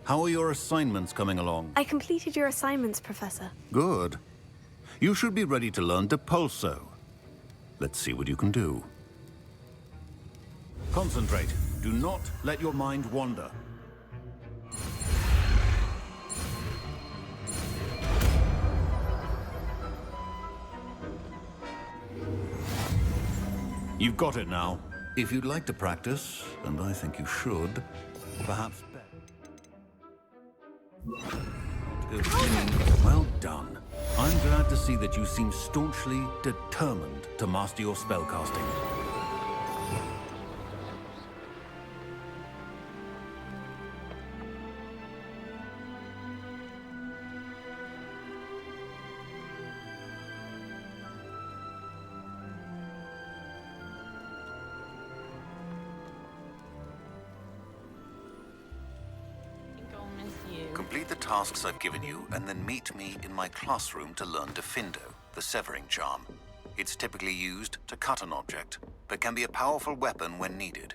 How are your assignments coming along? I completed your assignments, Professor. Good. You should be ready to learn Depulso. Let's see what you can do. Concentrate. Do not let your mind wander. You've got it now. If you'd like to practice, and I think you should, perhaps Good. Well done. I'm glad to see that you seem staunchly determined to master your spellcasting. Complete the tasks I've given you, and then meet me in my classroom to learn Defindo, the severing charm. It's typically used to cut an object, but can be a powerful weapon when needed.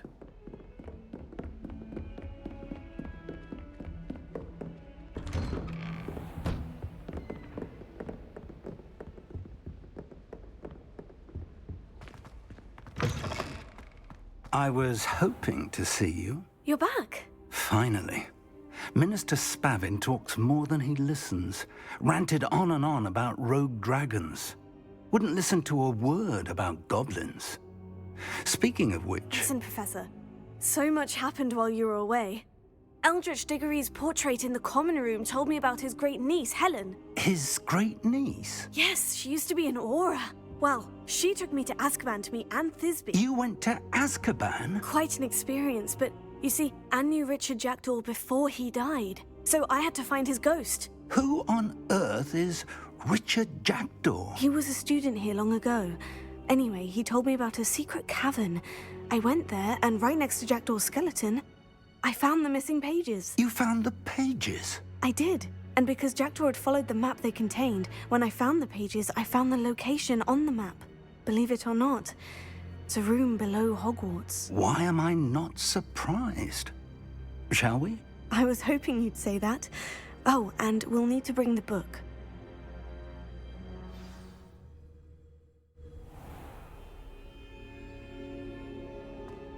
I was hoping to see you. You're back. Finally. Minister Spavin talks more than he listens. Ranted on and on about rogue dragons. Wouldn't listen to a word about goblins. Speaking of which... Listen, Professor. So much happened while you were away. Eldritch Diggory's portrait in the common room told me about his great niece, Helen. His great niece? Yes, she used to be an Auror. Well, she took me to Azkaban to meet Anne Thisbe. You went to Azkaban? Quite an experience, but you see, Anne knew Richard Jackdaw before he died, so I had to find his ghost. Who on earth is Richard Jackdaw? He was a student here long ago. Anyway, he told me about a secret cavern. I went there, and right next to Jackdaw's skeleton, I found the missing pages. You found the pages? I did. And because Jackdaw had followed the map they contained, when I found the pages, I found the location on the map. Believe it or not, it's a room below Hogwarts. Why am I not surprised? Shall we? I was hoping you'd say that. Oh, and we'll need to bring the book.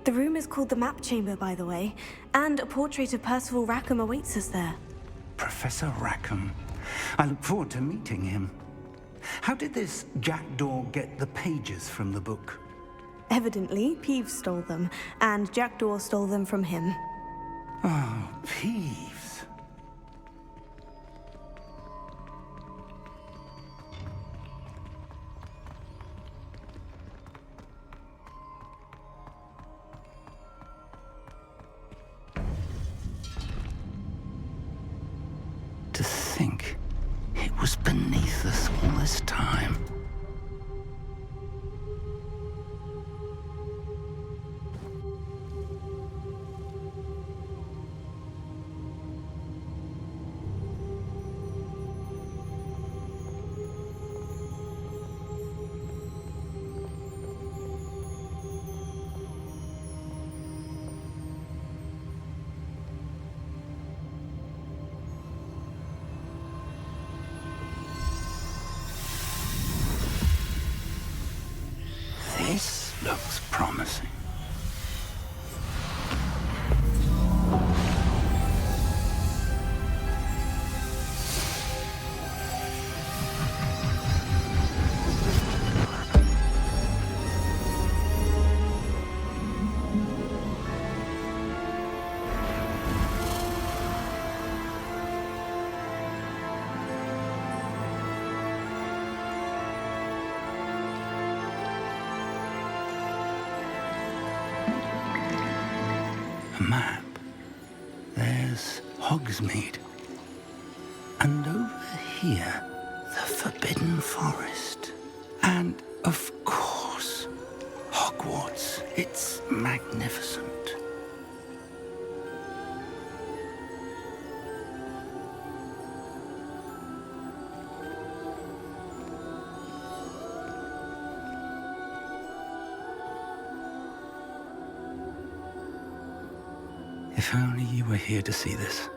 The room is called the Map Chamber, by the way, and a portrait of Percival Rackham awaits us there. Professor Rackham. I look forward to meeting him. How did this Jackdaw get the pages from the book? Evidently, Peeves stole them, and Jackdaw stole them from him. Oh, Peeves. To think it was beneath us all this time. This looks promising. Map. There's Hogsmeade. And over here, the Forbidden Forest. And, of course, Hogwarts. It's magnificent. If only you were here to see this.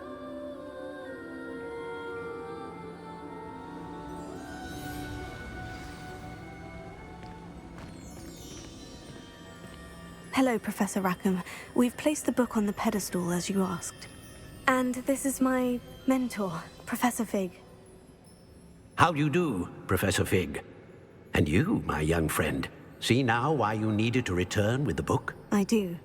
Hello, Professor Rackham. We've placed the book on the pedestal as you asked. And this is my mentor, Professor Fig. How do you do, Professor Fig? And you, my young friend, see now why you needed to return with the book? I do.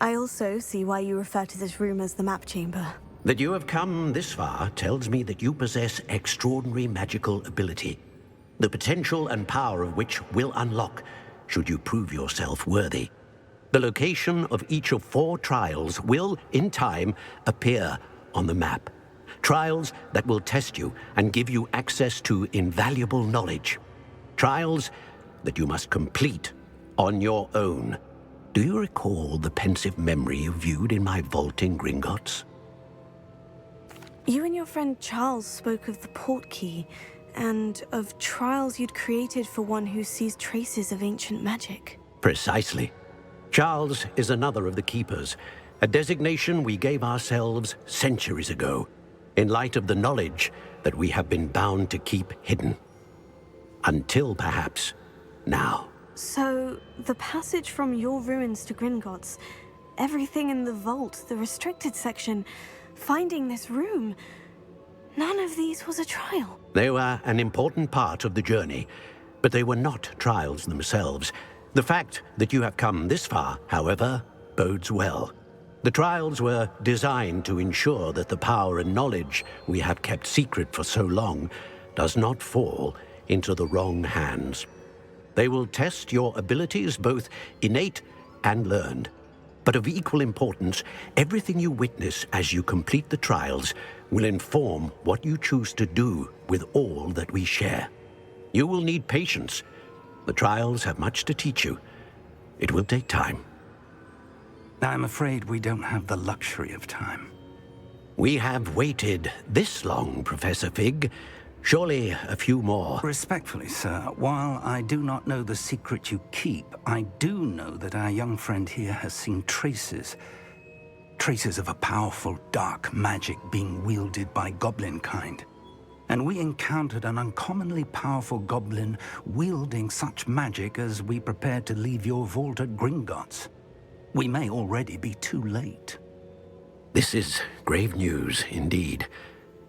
I also see why you refer to this room as the map chamber. That you have come this far tells me that you possess extraordinary magical ability, the potential and power of which will unlock should you prove yourself worthy. The location of each of 4 trials will, in time, appear on the map. Trials that will test you and give you access to invaluable knowledge. Trials that you must complete on your own. Do you recall the pensive memory you viewed in my vault in Gringotts? You and your friend Charles spoke of the port key, and of trials you'd created for one who sees traces of ancient magic. Precisely. Charles is another of the Keepers, a designation we gave ourselves centuries ago, in light of the knowledge that we have been bound to keep hidden. Until, perhaps, now. So, the passage from your ruins to Gringotts, everything in the vault, the restricted section, finding this room, none of these was a trial. They were an important part of the journey, but they were not trials themselves. The fact that you have come this far, however, bodes well. The trials were designed to ensure that the power and knowledge we have kept secret for so long does not fall into the wrong hands. They will test your abilities, both innate and learned. But of equal importance, everything you witness as you complete the trials will inform what you choose to do with all that we share. You will need patience. The trials have much to teach you. It will take time. I'm afraid we don't have the luxury of time. We have waited this long, Professor Fig. Surely a few more. Respectfully, sir, while I do not know the secret you keep, I do know that our young friend here has seen traces of a powerful dark magic being wielded by goblin kind. And we encountered an uncommonly powerful goblin wielding such magic as we prepared to leave your vault at Gringotts. We may already be too late. This is grave news indeed.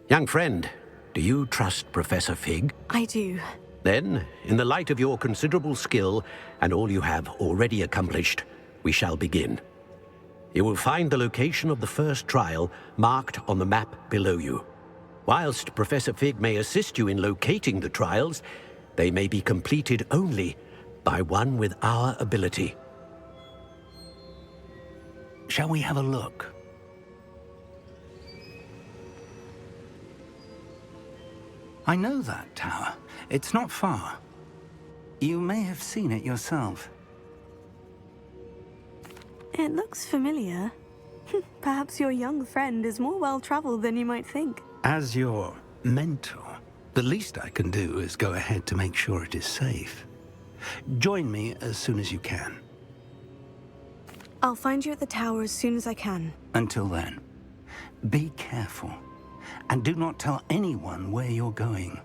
Young friend, do you trust Professor Fig? I do. Then, in the light of your considerable skill and all you have already accomplished, we shall begin. You will find the location of the first trial marked on the map below you. Whilst Professor Fig may assist you in locating the trials, they may be completed only by one with our ability. Shall we have a look? I know that tower. It's not far. You may have seen it yourself. It looks familiar. Perhaps your young friend is more well-traveled than you might think. As your mentor, the least I can do is go ahead to make sure it is safe. Join me as soon as you can. I'll find you at the tower as soon as I can. Until then, be careful, and do not tell anyone where you're going.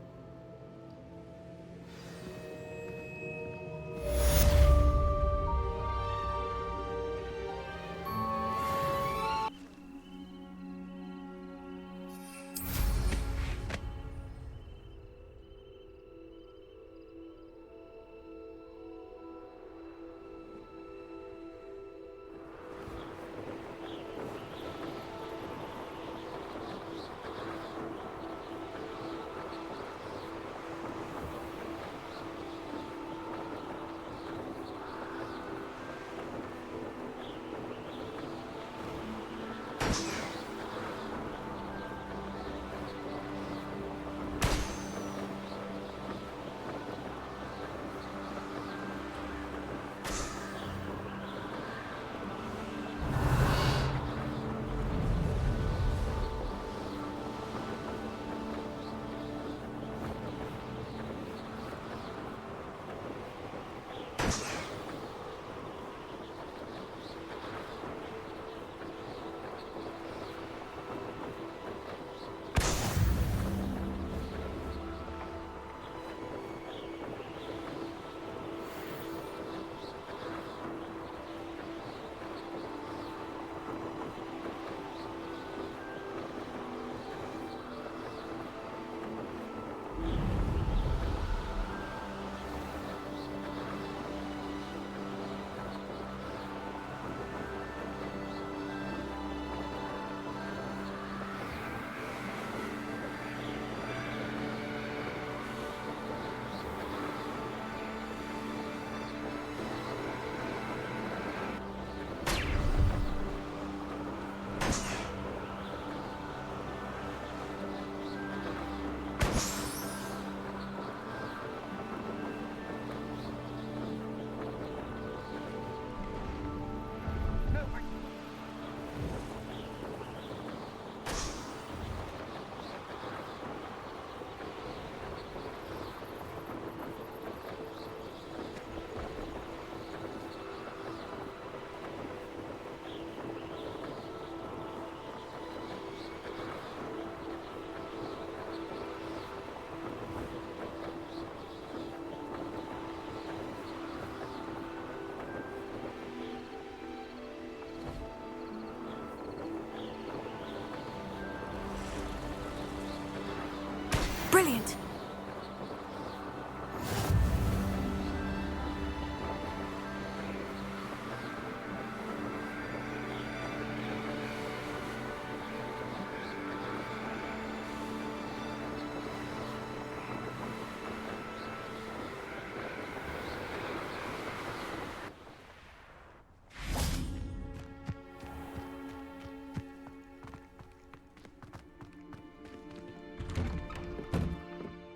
Brilliant.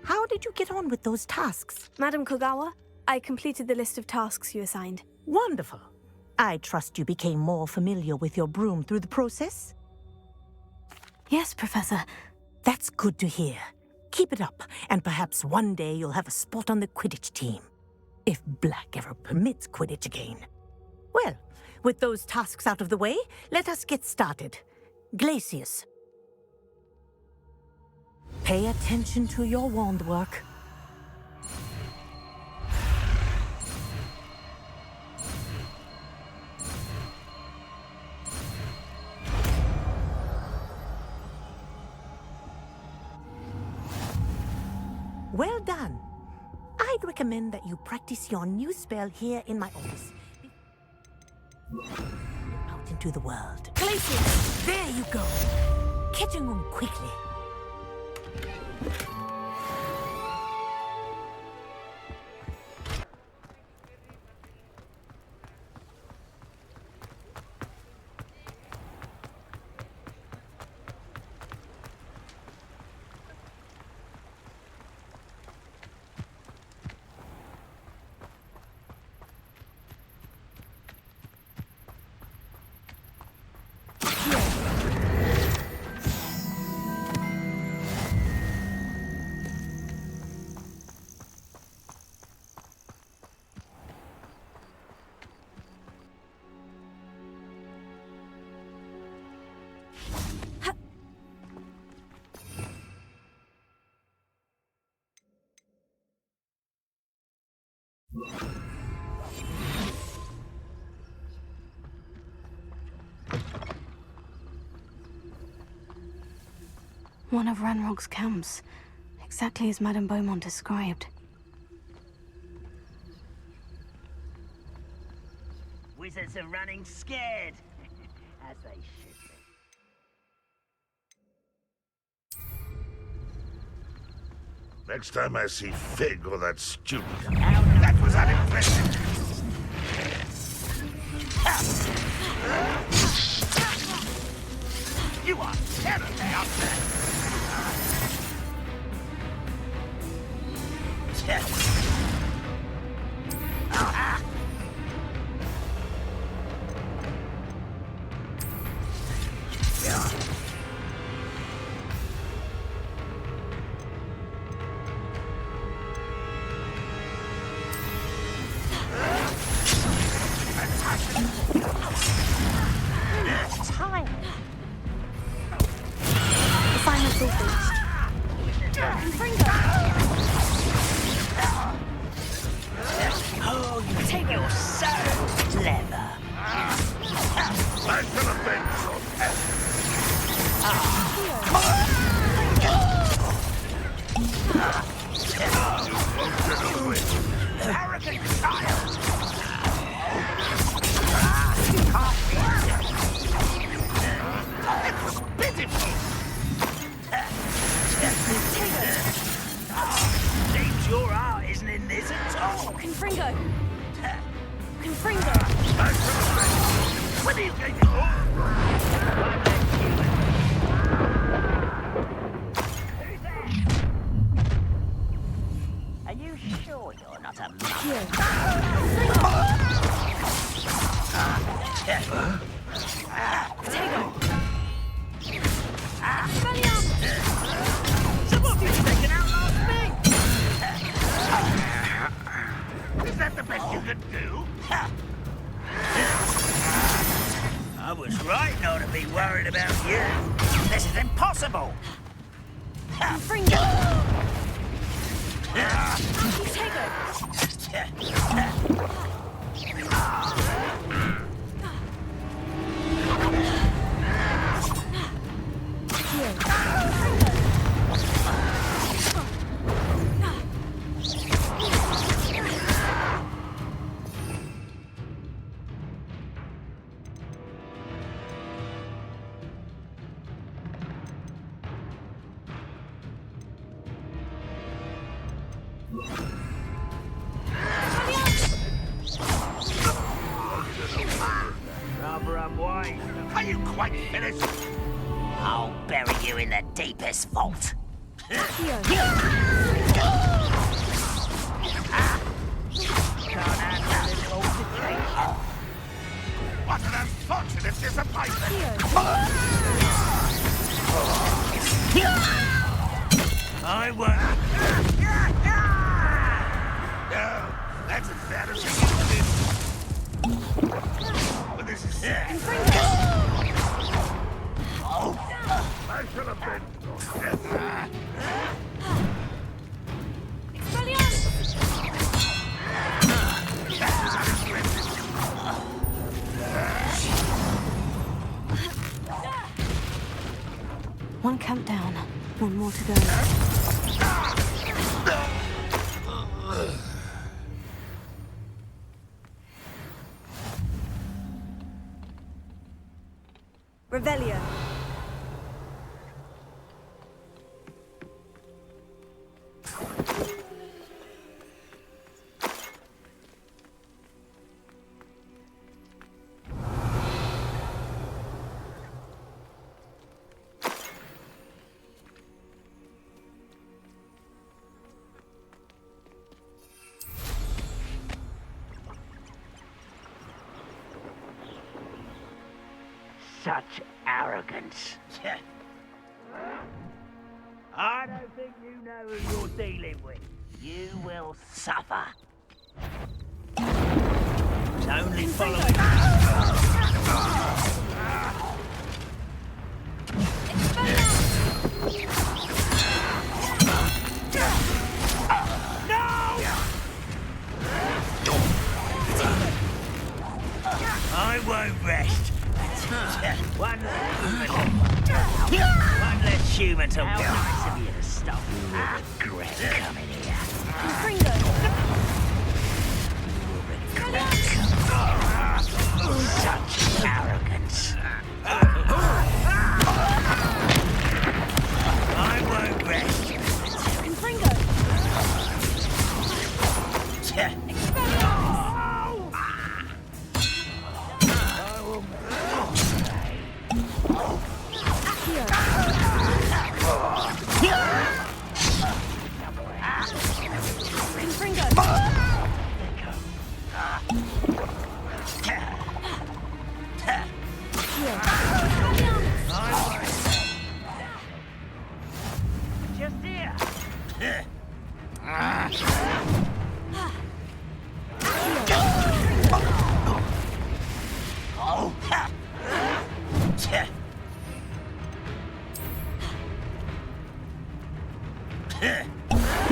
How did you get on with those tasks? Madam Kogawa, I completed the list of tasks you assigned. Wonderful. I trust you became more familiar with your broom through the process? Yes, Professor. That's good to hear. Keep it up, and perhaps one day you'll have a spot on the Quidditch team. If Black ever permits Quidditch again. Well, with those tasks out of the way, let us get started. Glacius. Pay attention to your wand work. Well done. I'd recommend that you practice your new spell here in my office. Out into the world. Glacius! There you go. Catching on quickly. One of Ranrock's camps, exactly as Madame Beaumont described. Wizards are running scared, as they should be. Next time I see Fig or that student, that was unimpressive. You are terribly out there. Time. Assignment's all finished. Oh, you think you're so clever. I'm gonna bend your head. You won't get away. Arrogant child! It was pitiful. Seems your heart isn't in this at all. Confringo! Confringo! I'm gonna bend. When are you going to... Are you sure you're not a mother? Someone you've taken out last me! Is that the best you can do? I was right not to be worried about you. This is impossible. Confringo! Rather unwise. Are you quite finished? I'll bury you in the deepest vault. Can't handle a little altercation. What an unfortunate disappointment! I won't. No, that's as bad as it is. But this is I should have been. One camp down, one more to go. Revelio. Such arrogance. I don't think you know who you're dealing with. You will suffer. It's only following. I won't rest. One less human to How nice of you to stop. You will regret coming here. Fringo. You will regret coming. Such arrogance. I won't rest. Fringo. Just here.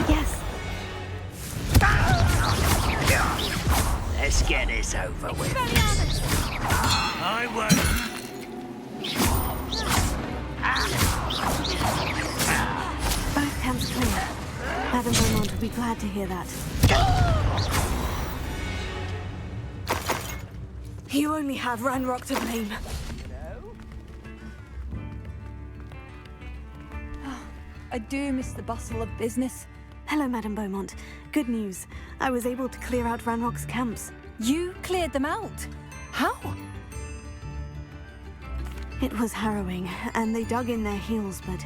Yes. Let's get this over with. I won't. Both camps clear. Madame Beaumont will be glad to hear that. You only have Ranrock to blame. I do miss the bustle of business. Hello, Madame Beaumont. Good news. I was able to clear out Ranrock's camps. You cleared them out? How? It was harrowing, and they dug in their heels, but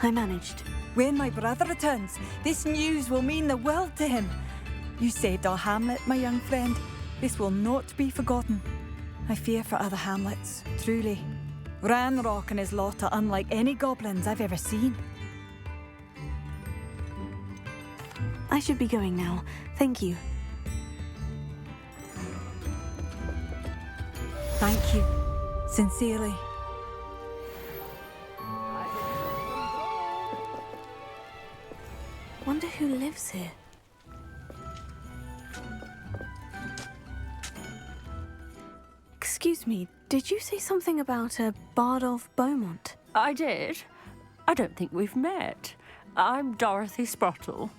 I managed. When my brother returns, this news will mean the world to him. You saved our hamlet, my young friend. This will not be forgotten. I fear for other hamlets, truly. Ranrock and his lot are unlike any goblins I've ever seen. I should be going now. Thank you. Thank you. Sincerely. Wonder who lives here. Excuse me, did you say something about a Bard of Beaumont? I did. I don't think we've met. I'm Dorothy Sprottle.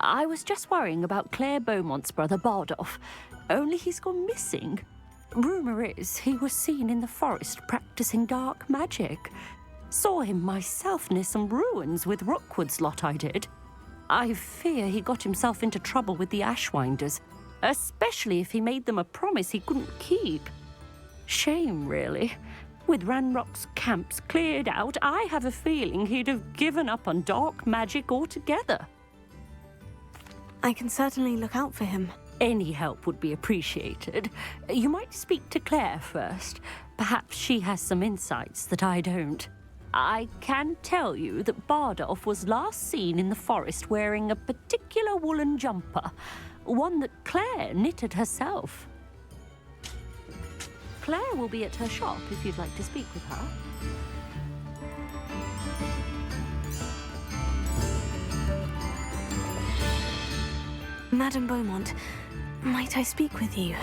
I was just worrying about Claire Beaumont's brother Bardolph, only he's gone missing. Rumour is he was seen in the forest practicing dark magic. Saw him myself near some ruins with Rookwood's lot I did. I fear he got himself into trouble with the Ashwinders, especially if he made them a promise he couldn't keep. Shame, really. With Ranrock's camps cleared out, I have a feeling he'd have given up on dark magic altogether. I can certainly look out for him. Any help would be appreciated. You might speak to Claire first. Perhaps she has some insights that I don't. I can tell you that Bardolph was last seen in the forest wearing a particular woolen jumper, one that Claire knitted herself. Claire will be at her shop if you'd like to speak with her. Madame Beaumont, might I speak with you?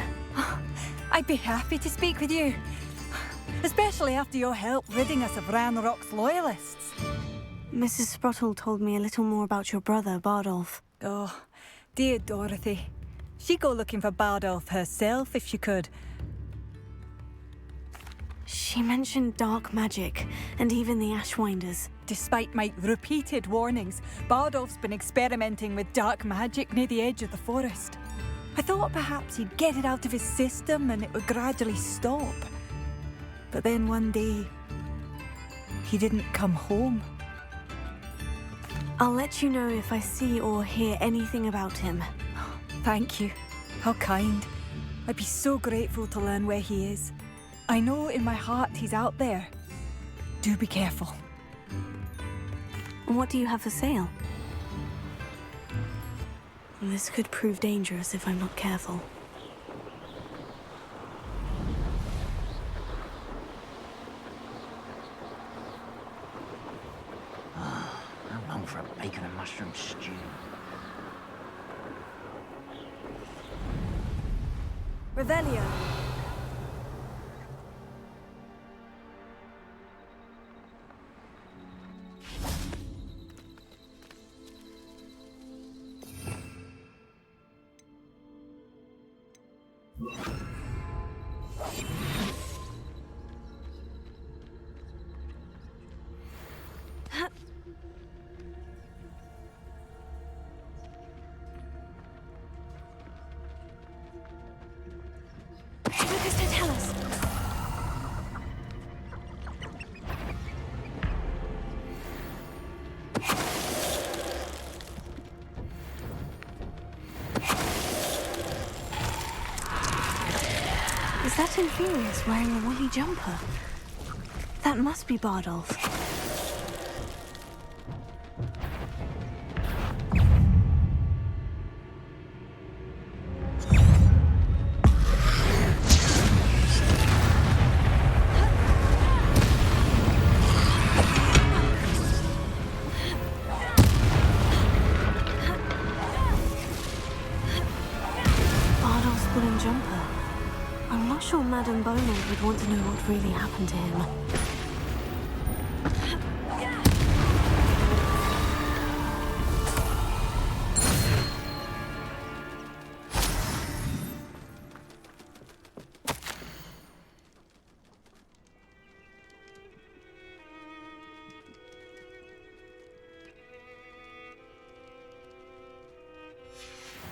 I'd be happy to speak with you. Especially after your help ridding us of Ranrock's loyalists. Mrs. Sprottle told me a little more about your brother, Bardolph. Oh, dear Dorothy. She'd go looking for Bardolph herself if she could. She mentioned dark magic, and even the Ashwinders. Despite my repeated warnings, Bardolph's been experimenting with dark magic near the edge of the forest. I thought perhaps he'd get it out of his system and it would gradually stop. But then one day, he didn't come home. I'll let you know if I see or hear anything about him. Thank you. How kind. I'd be so grateful to learn where he is. I know in my heart he's out there. Do be careful. What do you have for sale? This could prove dangerous if I'm not careful. I'm long for a bacon and mushroom stew. Revelio. Is that Inferius wearing a woolly jumper? That must be Bardolph. Bardolph's woolen jumper. I'm not sure Madame Beaumont would want to know what really happened to him.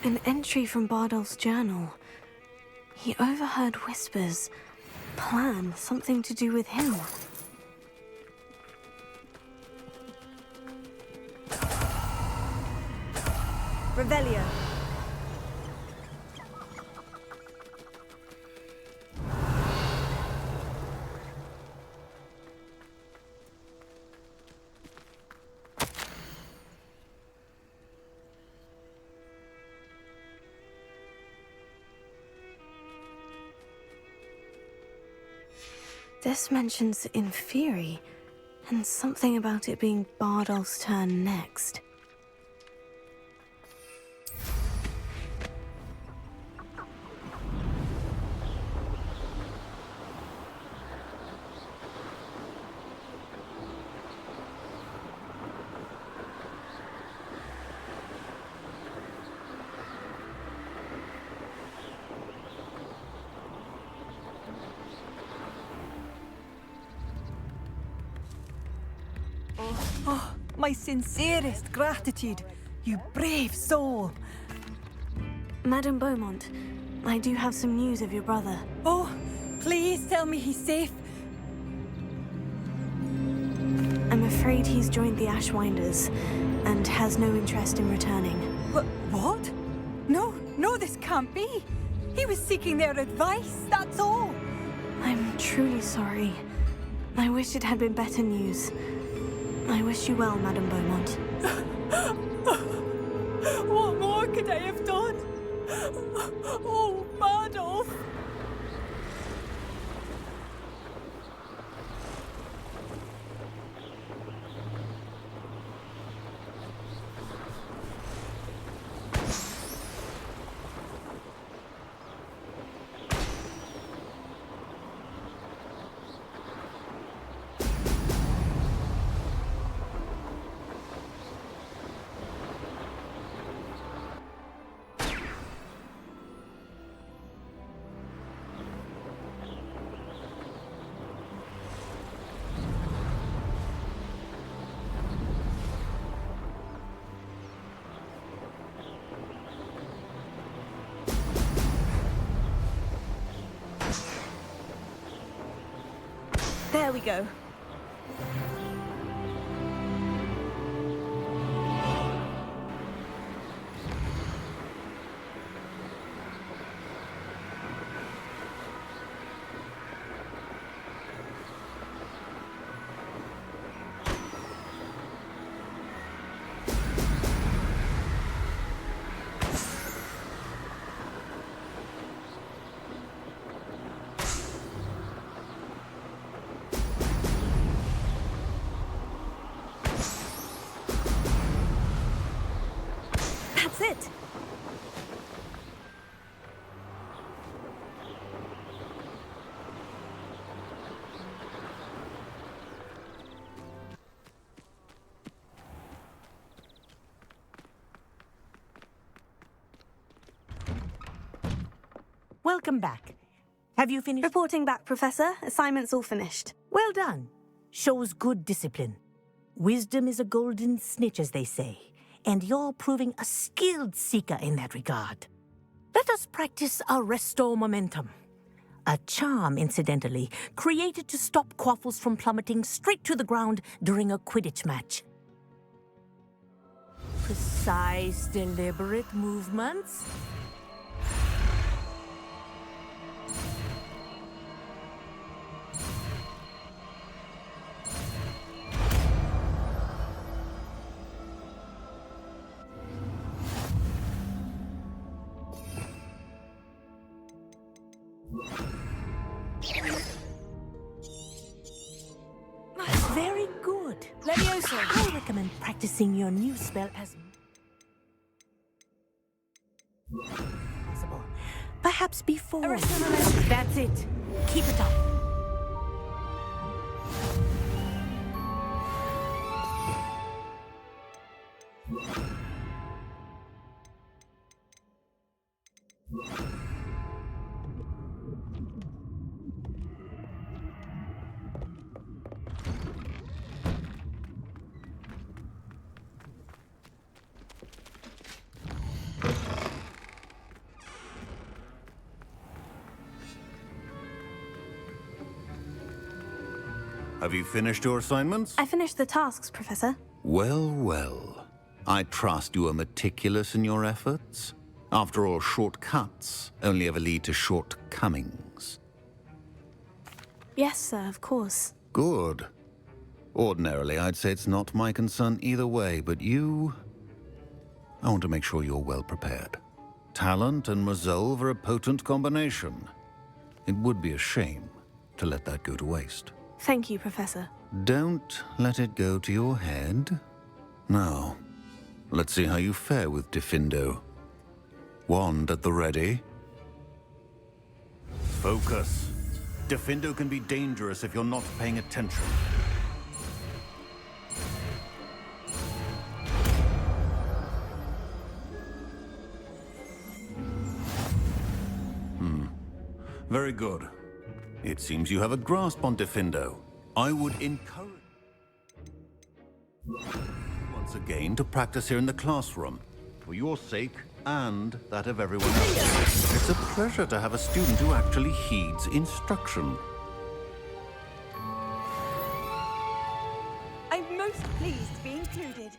An entry from Bardolph's journal. He overheard whispers. Plan, something to do with him. Revelio. This mentions Inferi, and something about it being Bardolph's turn next. Oh, my sincerest gratitude. You brave soul. Madame Beaumont, I do have some news of your brother. Oh, please tell me he's safe. I'm afraid he's joined the Ashwinders and has no interest in returning. What? No, this can't be. He was seeking their advice, that's all. I'm truly sorry. I wish it had been better news. I wish you well, Madame Beaumont. What more could I have done? Oh, Badolf! There we go. That's it. Welcome back. Have you finished? Reporting back, Professor. Assignment's all finished. Well done. Shows good discipline. Wisdom is a golden snitch, as they say, and you're proving a skilled seeker in that regard. Let us practice our restore momentum. A charm, incidentally, created to stop quaffles from plummeting straight to the ground during a Quidditch match. Precise, deliberate movements. Very good. Levioso! I recommend practicing your new spell as possible. Perhaps before. That's it. Keep it up. Have you finished your assignments? I finished the tasks, Professor. Well, well. I trust you are meticulous in your efforts. After all, shortcuts only ever lead to shortcomings. Yes, sir, of course. Good. Ordinarily, I'd say it's not my concern either way, but you... I want to make sure you're well prepared. Talent and resolve are a potent combination. It would be a shame to let that go to waste. Thank you, Professor. Don't let it go to your head. Now, let's see how you fare with Diffindo. Wand at the ready. Focus. Diffindo can be dangerous if you're not paying attention. Very good. It seems you have a grasp on Diffindo. I would encourage... Once chance again to practice here in the classroom. For your sake and that of everyone else. It's a pleasure to have a student who actually heeds instruction. I'm most pleased to be included.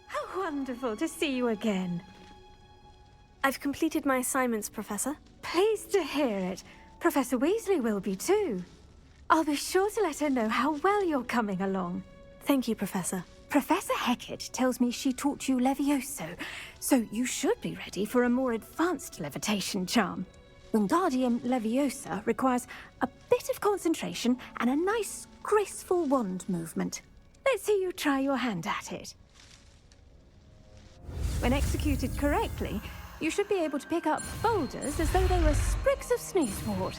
How wonderful to see you again. I've completed my assignments, Professor. Pleased to hear it. Professor Weasley will be too. I'll be sure to let her know how well you're coming along. Thank you, Professor. Professor Hecat tells me she taught you Levioso, so you should be ready for a more advanced levitation charm. Wingardium Leviosa requires a bit of concentration and a nice, graceful wand movement. Let's see you try your hand at it. When executed correctly, you should be able to pick up boulders as though they were sprigs of sneezewort.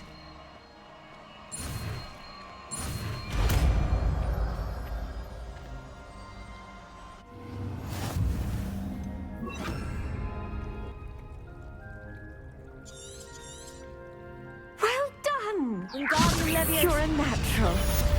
Well done! Wingardium Leviosa. You're a natural.